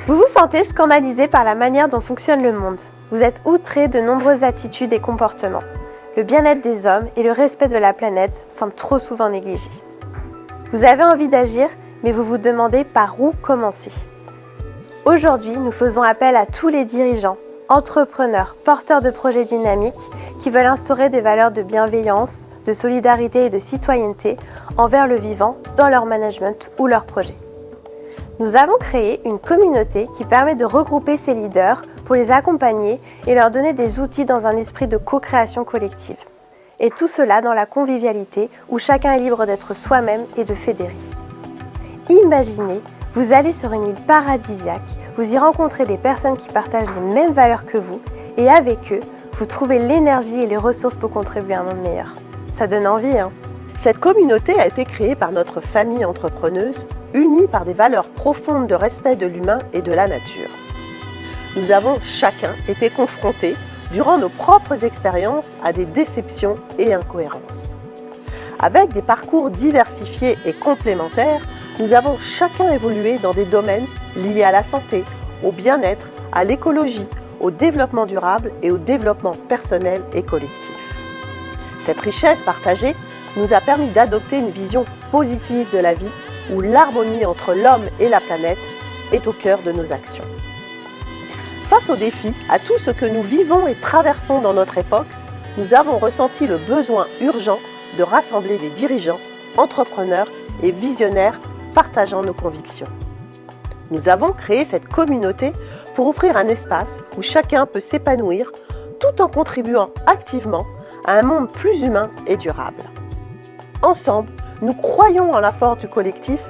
Vous vous sentez scandalisé par la manière dont fonctionne le monde. Vous êtes outré de nombreuses attitudes et comportements. Le bien-être des hommes et le respect de la planète semblent trop souvent négligés. Vous avez envie d'agir, mais vous vous demandez par où commencer. Aujourd'hui, nous faisons appel à tous les dirigeants, entrepreneurs, porteurs de projets dynamiques qui veulent instaurer des valeurs de bienveillance, de solidarité et de citoyenneté envers le vivant dans leur management ou leurs projets. Nous avons créé une communauté qui permet de regrouper ces leaders pour les accompagner et leur donner des outils dans un esprit de co-création collective. Et tout cela dans la convivialité où chacun est libre d'être soi-même et de fédérer. Imaginez, vous allez sur une île paradisiaque, vous y rencontrez des personnes qui partagent les mêmes valeurs que vous et avec eux, vous trouvez l'énergie et les ressources pour contribuer à un monde meilleur. Ça donne envie, hein ? Cette communauté a été créée par notre famille entrepreneuse, unie par des valeurs profondes de respect de l'humain et de la nature. Nous avons chacun été confrontés, durant nos propres expériences, à des déceptions et incohérences. Avec des parcours diversifiés et complémentaires, nous avons chacun évolué dans des domaines liés à la santé, au bien-être, à l'écologie, au développement durable et au développement personnel et collectif. Cette richesse partagée nous a permis d'adopter une vision positive de la vie où l'harmonie entre l'homme et la planète est au cœur de nos actions. Face aux défis, à tout ce que nous vivons et traversons dans notre époque, nous avons ressenti le besoin urgent de rassembler des dirigeants, entrepreneurs et visionnaires partageant nos convictions. Nous avons créé cette communauté pour offrir un espace où chacun peut s'épanouir tout en contribuant activement à un monde plus humain et durable. Ensemble, nous croyons en la force du collectif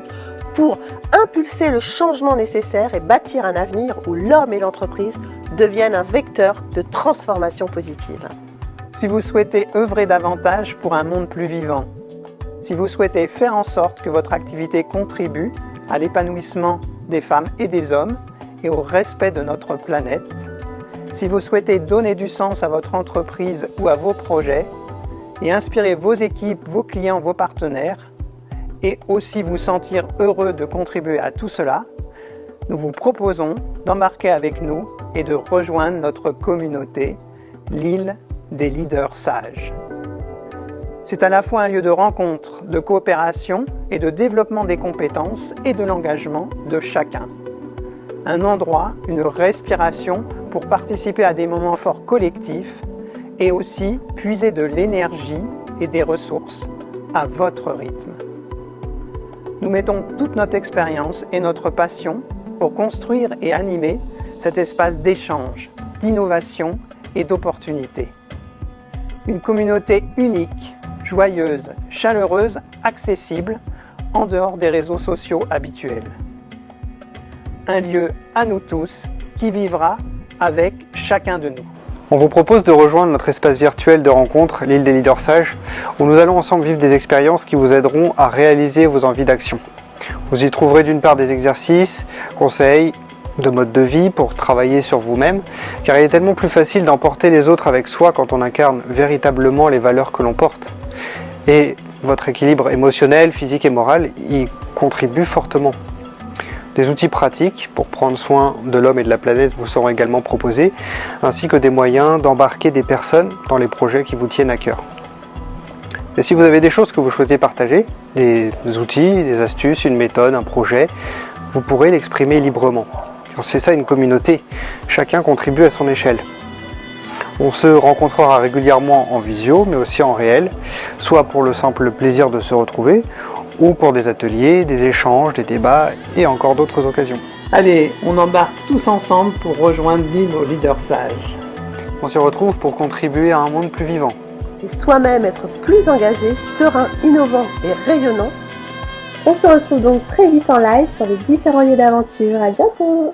pour impulser le changement nécessaire et bâtir un avenir où l'homme et l'entreprise deviennent un vecteur de transformation positive. Si vous souhaitez œuvrer davantage pour un monde plus vivant, si vous souhaitez faire en sorte que votre activité contribue à l'épanouissement des femmes et des hommes et au respect de notre planète, si vous souhaitez donner du sens à votre entreprise ou à vos projets et inspirer vos équipes, vos clients, vos partenaires, et aussi vous sentir heureux de contribuer à tout cela, nous vous proposons d'embarquer avec nous et de rejoindre notre communauté, l'île des leaders sages. C'est à la fois un lieu de rencontre, de coopération et de développement des compétences et de l'engagement de chacun. Un endroit, une respiration pour participer à des moments forts collectifs et aussi puiser de l'énergie et des ressources à votre rythme. Nous mettons toute notre expérience et notre passion pour construire et animer cet espace d'échange, d'innovation et d'opportunité. Une communauté unique, joyeuse, chaleureuse, accessible, en dehors des réseaux sociaux habituels. Un lieu à nous tous qui vivra avec chacun de nous. On vous propose de rejoindre notre espace virtuel de rencontre, l'île des leaders sages, où nous allons ensemble vivre des expériences qui vous aideront à réaliser vos envies d'action. Vous y trouverez d'une part des exercices, conseils, de mode de vie pour travailler sur vous-même, car il est tellement plus facile d'emporter les autres avec soi quand on incarne véritablement les valeurs que l'on porte. Et votre équilibre émotionnel, physique et moral y contribue fortement. Des outils pratiques pour prendre soin de l'homme et de la planète vous seront également proposés, ainsi que des moyens d'embarquer des personnes dans les projets qui vous tiennent à cœur. Et si vous avez des choses que vous souhaitez partager, des outils, des astuces, une méthode, un projet, vous pourrez l'exprimer librement. C'est ça une communauté, chacun contribue à son échelle. On se rencontrera régulièrement en visio, mais aussi en réel, soit pour le simple plaisir de se retrouver, ou pour des ateliers, des échanges, des débats et encore d'autres occasions. Allez, on embarque tous ensemble pour rejoindre l'île aux leaders sages. On se retrouve pour contribuer à un monde plus vivant. Et soi-même être plus engagé, serein, innovant et rayonnant. On se retrouve donc très vite en live sur les différents lieux d'aventure. À bientôt!